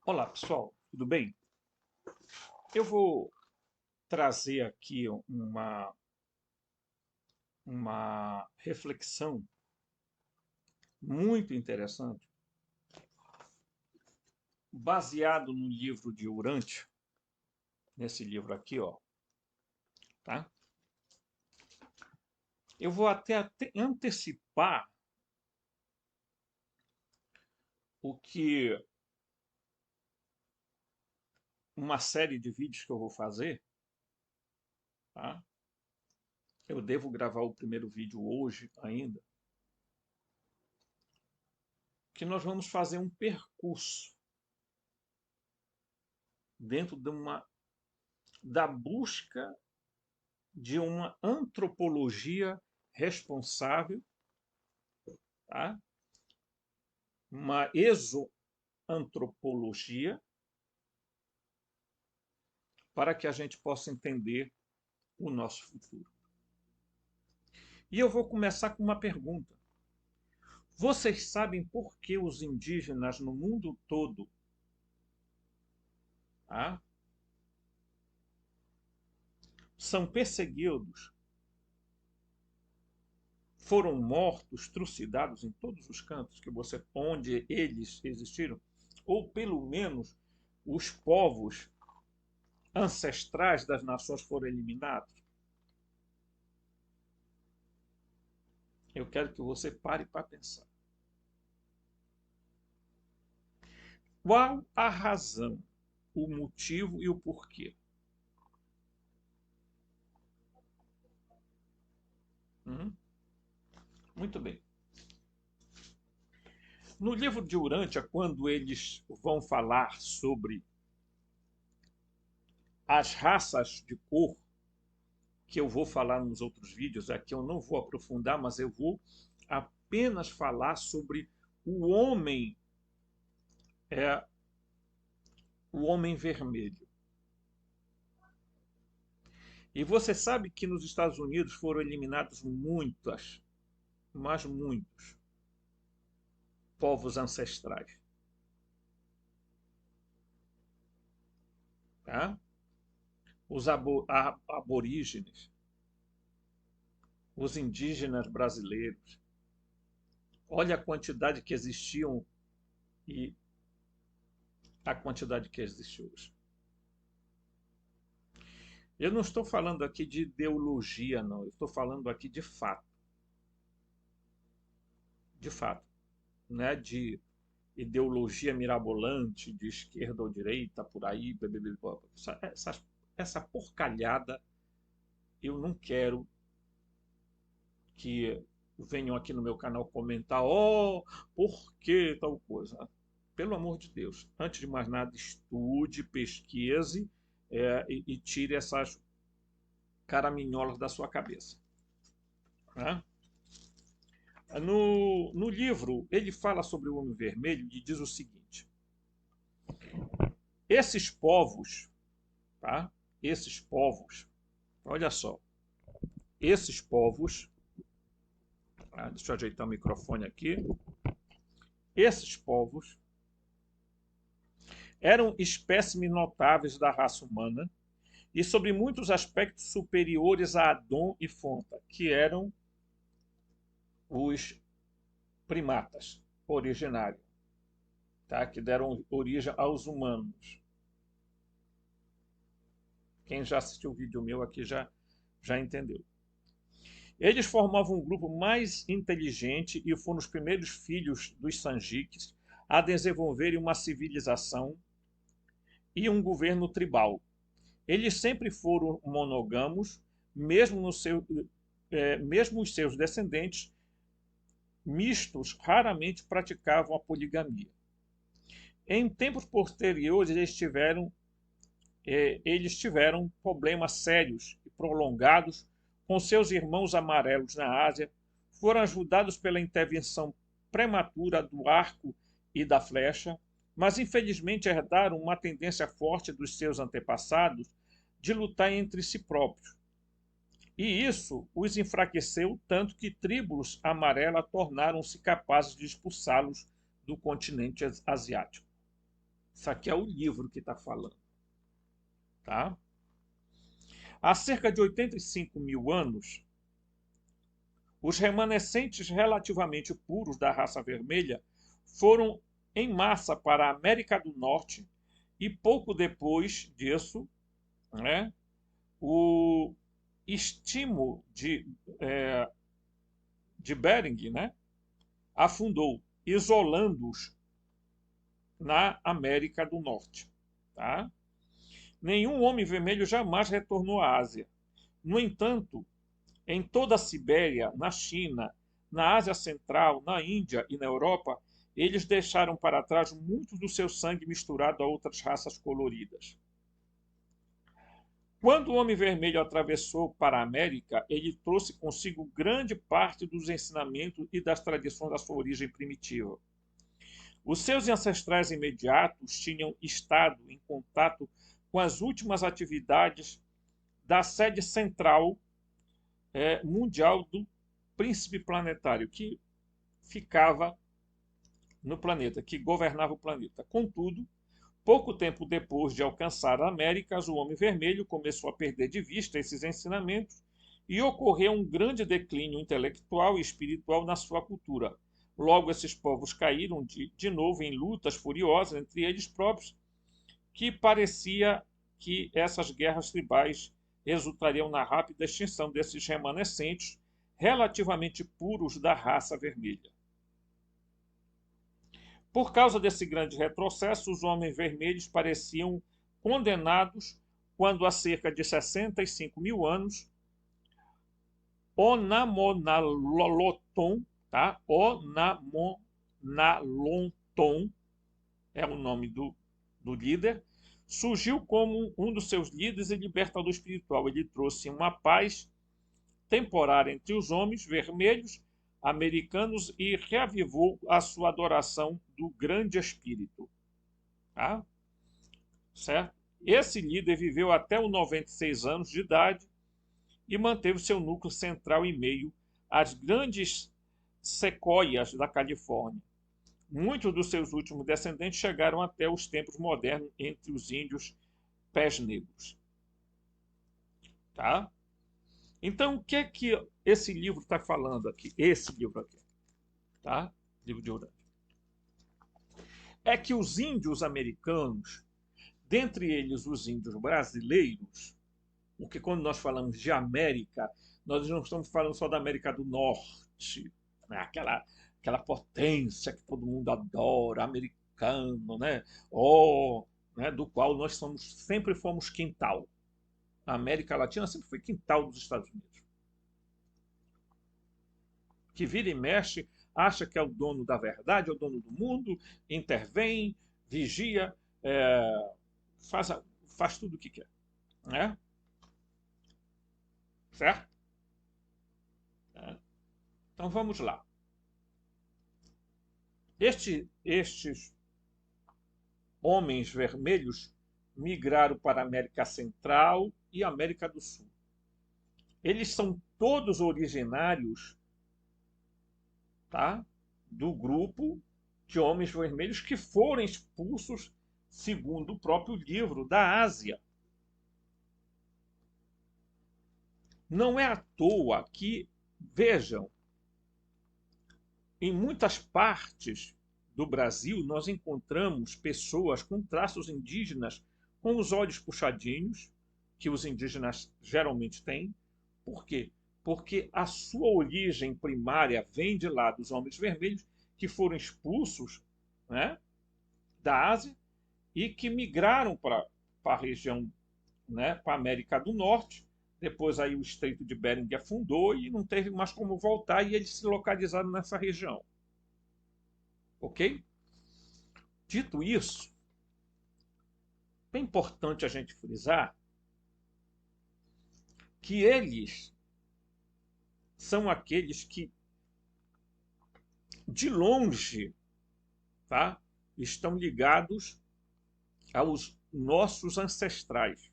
Olá, pessoal, tudo bem? Eu vou trazer aqui uma reflexão muito interessante, baseado no livro de Urântia, nesse livro aqui, ó, tá? Eu vou até antecipar o que uma série de vídeos que eu vou fazer, tá? Eu devo gravar o primeiro vídeo hoje ainda, que nós vamos fazer um percurso dentro da busca de uma antropologia responsável, tá? Uma exoantropologia, para que a gente possa entender o nosso futuro. E eu vou começar com uma pergunta. Vocês sabem por que os indígenas no mundo todo, tá, são perseguidos, foram mortos, trucidados em todos os cantos onde eles existiram? Ou pelo menos os povos ancestrais das nações foram eliminados? Eu quero que você pare para pensar. Qual a razão, o motivo e o porquê? Hum? Muito bem. No livro de Urântia, quando eles vão falar sobre as raças de cor, que eu vou falar nos outros vídeos, aqui eu não vou aprofundar, mas eu vou apenas falar sobre o homem, é, o homem vermelho. E você sabe que nos Estados Unidos foram eliminados muitas, mas muitos povos ancestrais, tá? Os aborígenes, os indígenas brasileiros. Olha a quantidade que existiam e a quantidade que existe hoje. Eu não estou falando aqui de ideologia, não. Eu estou falando aqui de fato. De fato. Não é de ideologia mirabolante, de esquerda ou direita, por aí. Essa porcalhada eu não quero que venham aqui no meu canal comentar, oh, por que tal coisa? Pelo amor de Deus, antes de mais nada, estude, pesquise e tire essas caraminholas da sua cabeça. Né? No livro, ele fala sobre o Homem Vermelho e diz o seguinte: esses povos, tá? Esses povos, olha só, esses povos, deixa eu ajeitar o microfone aqui, esses povos eram espécimes notáveis da raça humana e sobre muitos aspectos superiores a Adão e Fonta, que eram os primatas originários, tá? Que deram origem aos humanos. Quem já assistiu o vídeo meu aqui já entendeu. Eles formavam um grupo mais inteligente e foram os primeiros filhos dos Sanjiques a desenvolverem uma civilização e um governo tribal. Eles sempre foram monogâmicos, mesmo os seus descendentes mistos raramente praticavam a poligamia. Em tempos posteriores, eles tiveram problemas sérios e prolongados com seus irmãos amarelos na Ásia, foram ajudados pela intervenção prematura do arco e da flecha, mas infelizmente herdaram uma tendência forte dos seus antepassados de lutar entre si próprios. E isso os enfraqueceu tanto que tribos amarelas tornaram-se capazes de expulsá-los do continente asiático. Isso aqui é o livro que está falando, tá? Há cerca de 85 mil anos, os remanescentes relativamente puros da raça vermelha foram em massa para a América do Norte e pouco depois disso, né, o istmo de Bering, né, afundou, isolando-os na América do Norte. Tá? Nenhum homem vermelho jamais retornou à Ásia. No entanto, em toda a Sibéria, na China, na Ásia Central, na Índia e na Europa, eles deixaram para trás muito do seu sangue misturado a outras raças coloridas. Quando o Homem Vermelho atravessou para a América, ele trouxe consigo grande parte dos ensinamentos e das tradições da sua origem primitiva. Os seus ancestrais imediatos tinham estado em contato com as últimas atividades da sede central mundial do príncipe planetário, que ficava no planeta, que governava o planeta. Contudo, pouco tempo depois de alcançar a América, o Homem Vermelho começou a perder de vista esses ensinamentos e ocorreu um grande declínio intelectual e espiritual na sua cultura. Logo, esses povos caíram de novo em lutas furiosas entre eles próprios, que parecia que essas guerras tribais resultariam na rápida extinção desses remanescentes relativamente puros da raça vermelha. Por causa desse grande retrocesso, os homens vermelhos pareciam condenados quando, há cerca de 65 mil anos, Onamonaloton, tá? Onamonalonton é o nome do líder, surgiu como um dos seus líderes e libertador espiritual. Ele trouxe uma paz temporária entre os homens vermelhos americanos e reavivou a sua adoração do grande espírito. Tá? Certo? Esse líder viveu até os 96 anos de idade e manteve seu núcleo central em meio às grandes sequoias da Califórnia. Muitos dos seus últimos descendentes chegaram até os tempos modernos entre os índios pés negros. Tá? Então, o que é que esse livro está falando aqui? Esse livro aqui, tá? Livro de Urântia. É que os índios americanos, dentre eles os índios brasileiros, porque quando nós falamos de América, nós não estamos falando só da América do Norte, né? Aquela potência que todo mundo adora, americano, né? Né? Do qual nós sempre fomos quintal. A América Latina sempre foi quintal dos Estados Unidos. Que vira e mexe, acha que é o dono da verdade, é o dono do mundo, intervém, vigia, faz tudo o que quer. Né? Certo? Então vamos lá. Estes homens vermelhos migraram para a América Central e América do Sul. Eles são todos originários, tá, do grupo de homens vermelhos que foram expulsos, segundo o próprio livro, da Ásia. Não é à toa que, vejam, em muitas partes do Brasil nós encontramos pessoas com traços indígenas, com os olhos puxadinhos, que os indígenas geralmente têm. Por quê? Porque a sua origem primária vem de lá dos homens vermelhos que foram expulsos, né, da Ásia e que migraram para a região, né, para a América do Norte. Depois aí o Estreito de Bering afundou e não teve mais como voltar e eles se localizaram nessa região. Ok? Dito isso, é importante a gente frisar que eles são aqueles que, de longe, tá, estão ligados aos nossos ancestrais.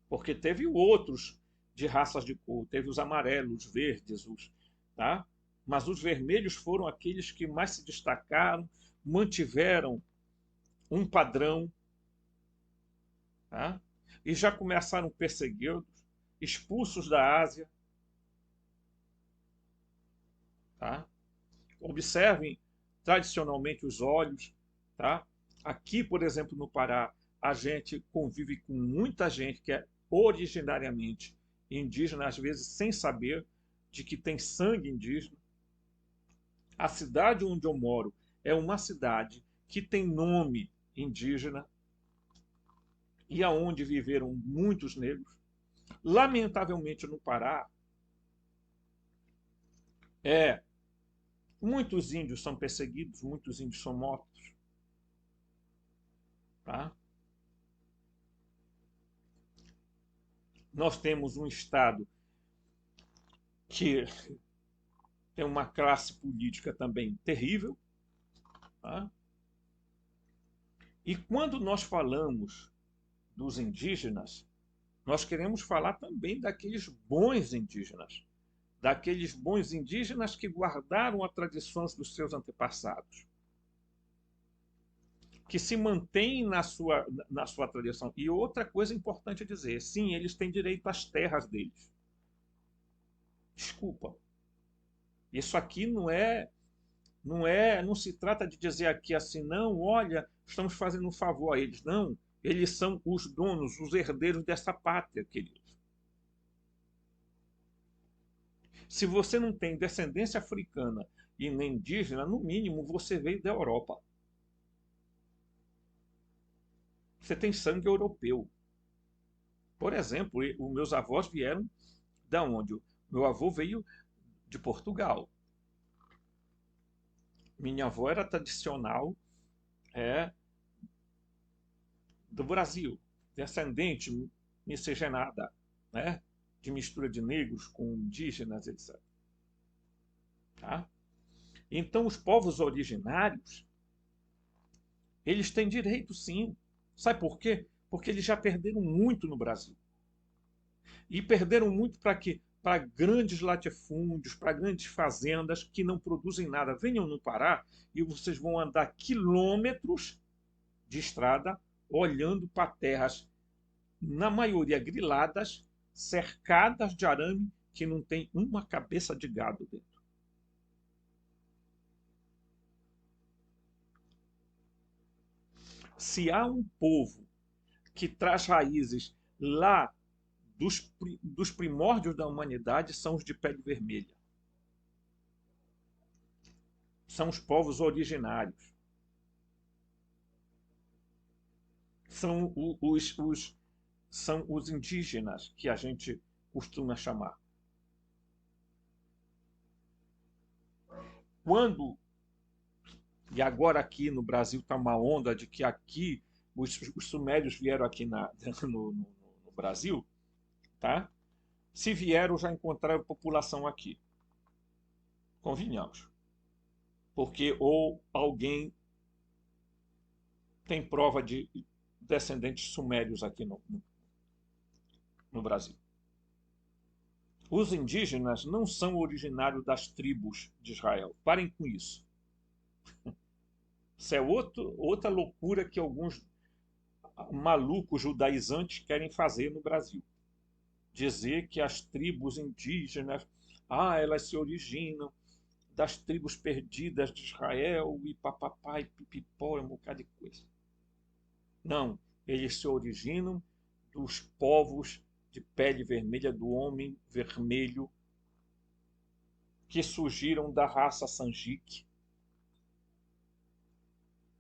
Porque teve outros de raças de cor, teve os amarelos, os verdes, tá? Mas os vermelhos foram aqueles que mais se destacaram, mantiveram um padrão, tá? E já começaram perseguidos, expulsos da Ásia, tá? Observem tradicionalmente os olhos, tá? Aqui, por exemplo, no Pará, a gente convive com muita gente que é originariamente indígena, às vezes sem saber de que tem sangue indígena. A cidade onde eu moro é uma cidade que tem nome indígena e aonde viveram muitos negros. Lamentavelmente no Pará, é muitos índios são perseguidos, muitos índios são mortos, tá? Nós temos um estado que tem uma classe política também terrível, tá? E quando nós falamos dos indígenas, nós queremos falar também daqueles bons indígenas, daqueles bons indígenas que guardaram as tradições dos seus antepassados, que se mantêm na sua tradição. E outra coisa importante dizer, sim, eles têm direito às terras deles. Desculpa. Isso aqui não se trata de dizer aqui assim, não, olha, estamos fazendo um favor a eles. Não, eles são os donos, os herdeiros dessa pátria, queridos. Se você não tem descendência africana e nem indígena, no mínimo você veio da Europa. Você tem sangue europeu. Por exemplo, os meus avós vieram da onde? Meu avô veio de Portugal. Minha avó era tradicional, é, do Brasil, descendente miscigenada, né? De mistura de negros com indígenas, etc. Tá? Então, os povos originários, eles têm direito, sim. Sabe por quê? Porque eles já perderam muito no Brasil. E perderam muito para quê? Para grandes latifúndios, para grandes fazendas que não produzem nada. Venham no Pará e vocês vão andar quilômetros de estrada olhando para terras, na maioria griladas, cercadas de arame, que não tem uma cabeça de gado dentro. Se há um povo que traz raízes lá dos primórdios da humanidade, são os de pele vermelha. São os povos originários. São são os indígenas que a gente costuma chamar. Quando, e agora aqui no Brasil está uma onda de que aqui os sumérios vieram aqui no Brasil, tá? Se vieram, já encontraram população aqui. Convenhamos. Porque ou alguém tem prova de descendentes sumérios aqui no Brasil. Os indígenas não são originários das tribos de Israel. Parem com isso. Isso é outra loucura que alguns malucos judaizantes querem fazer no Brasil. Dizer que as tribos indígenas, elas se originam das tribos perdidas de Israel e papapá e pipipó, um bocado de coisa. Não, eles se originam dos povos de pele vermelha, do homem vermelho, que surgiram da raça Sanjique.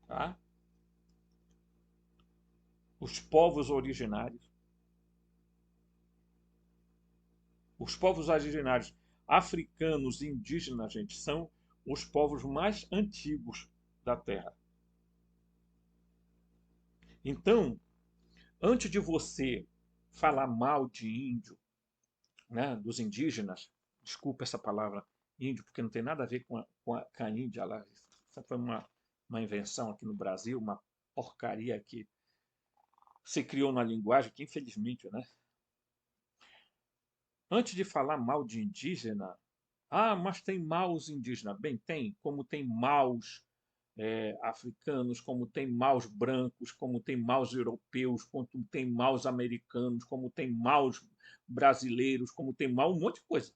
Tá? Os povos originários. Os povos originários africanos e indígenas, gente, são os povos mais antigos da Terra. Então, antes de você falar mal de índio, né, dos indígenas, desculpa essa palavra índio, porque não tem nada a ver com a Índia. Essa foi uma invenção aqui no Brasil, uma porcaria que se criou na linguagem que, infelizmente, né? Antes de falar mal de indígena, mas tem maus indígenas. Bem, tem, como tem maus africanos, como tem maus brancos, como tem maus europeus, como tem maus americanos, como tem maus brasileiros, como tem mau um monte de coisa.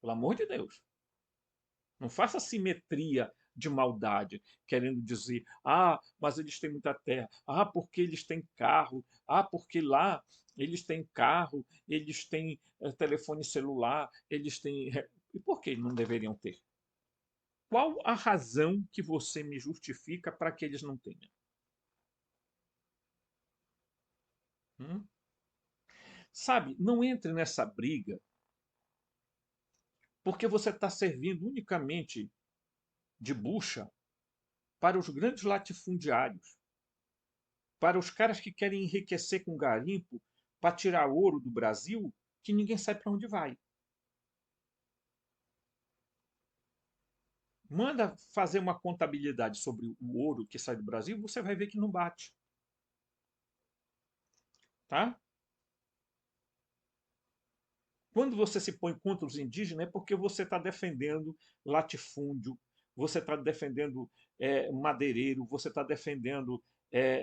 Pelo amor de Deus. Não faça simetria de maldade, querendo dizer, mas eles têm muita terra, porque eles têm carro, porque lá eles têm carro, eles têm telefone celular, eles têm. E por que não deveriam ter? Qual a razão que você me justifica para que eles não tenham? Hum? Sabe, não entre nessa briga, porque você está servindo unicamente de bucha para os grandes latifundiários, para os caras que querem enriquecer com garimpo para tirar ouro do Brasil, que ninguém sabe para onde vai. Manda fazer uma contabilidade sobre o ouro que sai do Brasil, você vai ver que não bate. Tá? Quando você se põe contra os indígenas, é porque você está defendendo latifúndio, você está defendendo madeireiro, você está defendendo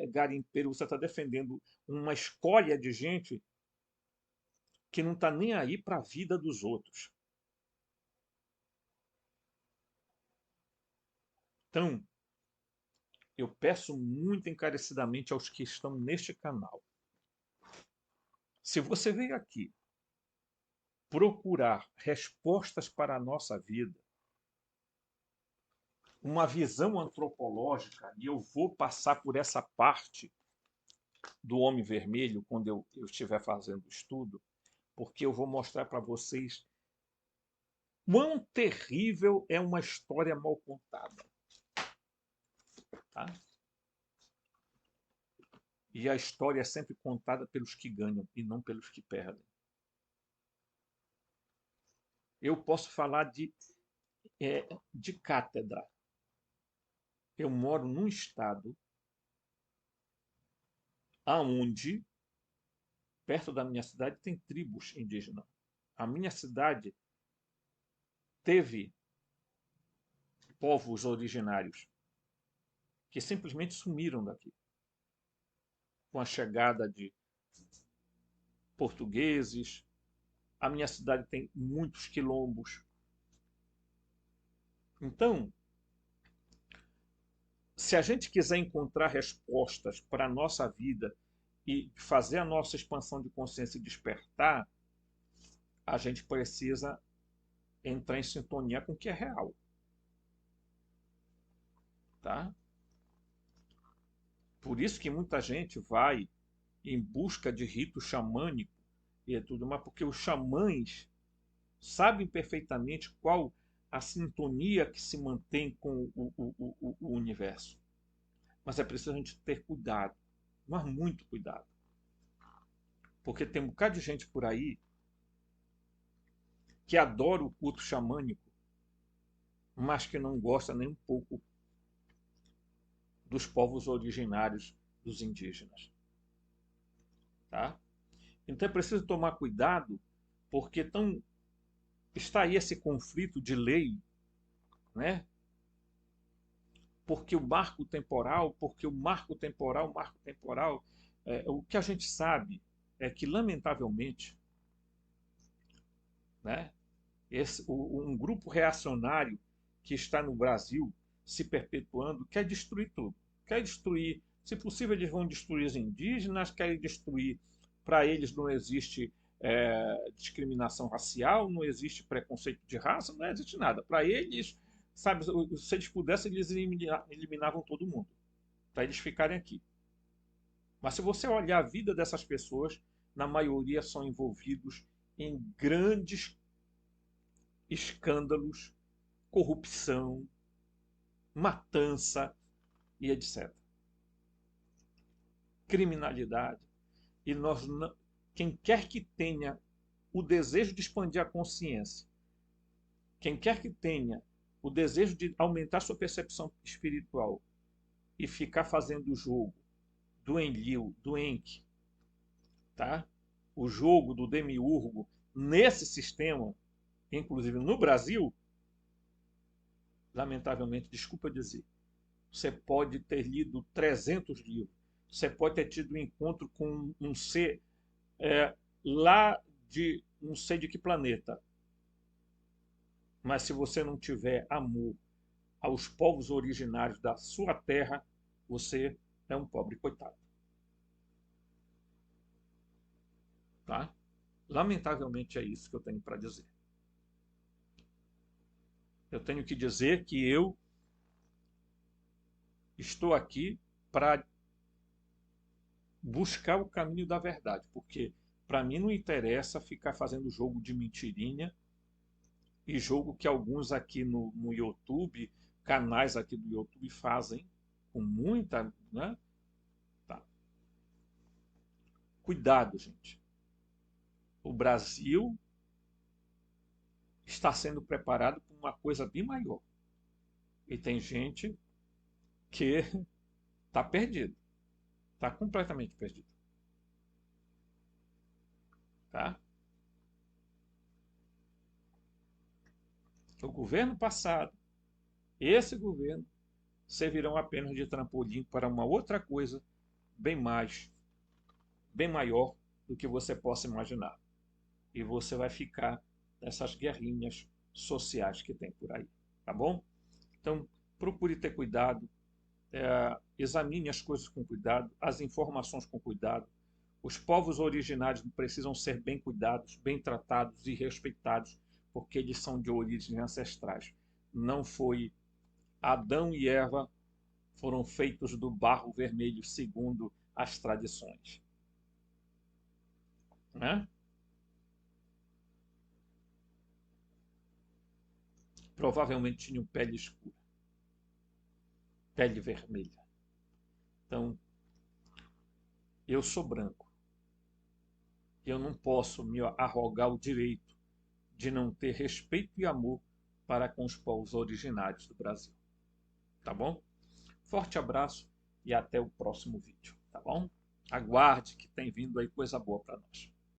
garimpeiro, você está defendendo uma escória de gente que não está nem aí para a vida dos outros. Então, eu peço muito encarecidamente aos que estão neste canal. Se você veio aqui procurar respostas para a nossa vida, uma visão antropológica, e eu vou passar por essa parte do Homem Vermelho quando eu estiver fazendo o estudo, porque eu vou mostrar para vocês quão terrível é uma história mal contada. Tá? E a história é sempre contada pelos que ganham e não pelos que perdem. Eu posso falar de cátedra. Eu moro num estado aonde, perto da minha cidade, tem tribos indígenas. A minha cidade teve povos originários que simplesmente sumiram daqui com a chegada de portugueses. A minha cidade tem muitos quilombos. Então, se a gente quiser encontrar respostas para a nossa vida e fazer a nossa expansão de consciência e despertar, a gente precisa entrar em sintonia com o que é real. Tá? Por isso que muita gente vai em busca de rito xamânico e tudo mais, porque os xamãs sabem perfeitamente qual a sintonia que se mantém com o universo. Mas é preciso a gente ter cuidado, mas muito cuidado. Porque tem um bocado de gente por aí que adora o culto xamânico, mas que não gosta nem um pouco dos povos originários dos indígenas. Tá? Então é preciso tomar cuidado, porque está aí esse conflito de lei, né? Porque o marco temporal, o que a gente sabe é que, lamentavelmente, né, um grupo reacionário que está no Brasil se perpetuando quer destruir tudo. Quer destruir, se possível, eles vão destruir os indígenas, querem destruir, para eles não existe discriminação racial, não existe preconceito de raça, não existe nada. Para eles, sabe, se eles pudessem, eles eliminavam todo mundo, para eles ficarem aqui. Mas se você olhar a vida dessas pessoas, na maioria são envolvidos em grandes escândalos, corrupção, matança e etc. Criminalidade. E nós não, quem quer que tenha o desejo de expandir a consciência, quem quer que tenha o desejo de aumentar sua percepção espiritual e ficar fazendo o jogo do Enlil, do Enki, tá? O jogo do demiurgo nesse sistema, inclusive no Brasil, lamentavelmente, desculpa dizer, Você pode ter lido 300 livros. Você pode ter tido um encontro com um ser lá de não sei de que planeta. Mas se você não tiver amor aos povos originários da sua terra, você é um pobre coitado. Tá? Lamentavelmente é isso que eu tenho para dizer. Eu tenho que dizer que eu estou aqui para buscar o caminho da verdade, porque para mim não interessa ficar fazendo jogo de mentirinha e jogo que alguns aqui no YouTube, canais aqui do YouTube fazem com muita, né? Tá. Cuidado, gente. O Brasil está sendo preparado para uma coisa bem maior. E tem gente que está perdido, está completamente perdido. Tá? O governo passado, esse governo, servirão apenas de trampolim para uma outra coisa bem maior do que você possa imaginar. E você vai ficar nessas guerrinhas sociais que tem por aí, tá bom? Então, procure ter cuidado, examine as coisas com cuidado, as informações com cuidado. Os povos originários precisam ser bem cuidados, bem tratados e respeitados, porque eles são de origens ancestrais. Não foi Adão e Eva foram feitos do barro vermelho segundo as tradições, né? Provavelmente tinham pele escura, pele vermelha. Então, eu sou branco. Eu não posso me arrogar o direito de não ter respeito e amor para com os povos originários do Brasil. Tá bom? Forte abraço e até o próximo vídeo, tá bom? Aguarde que tem vindo aí coisa boa para nós.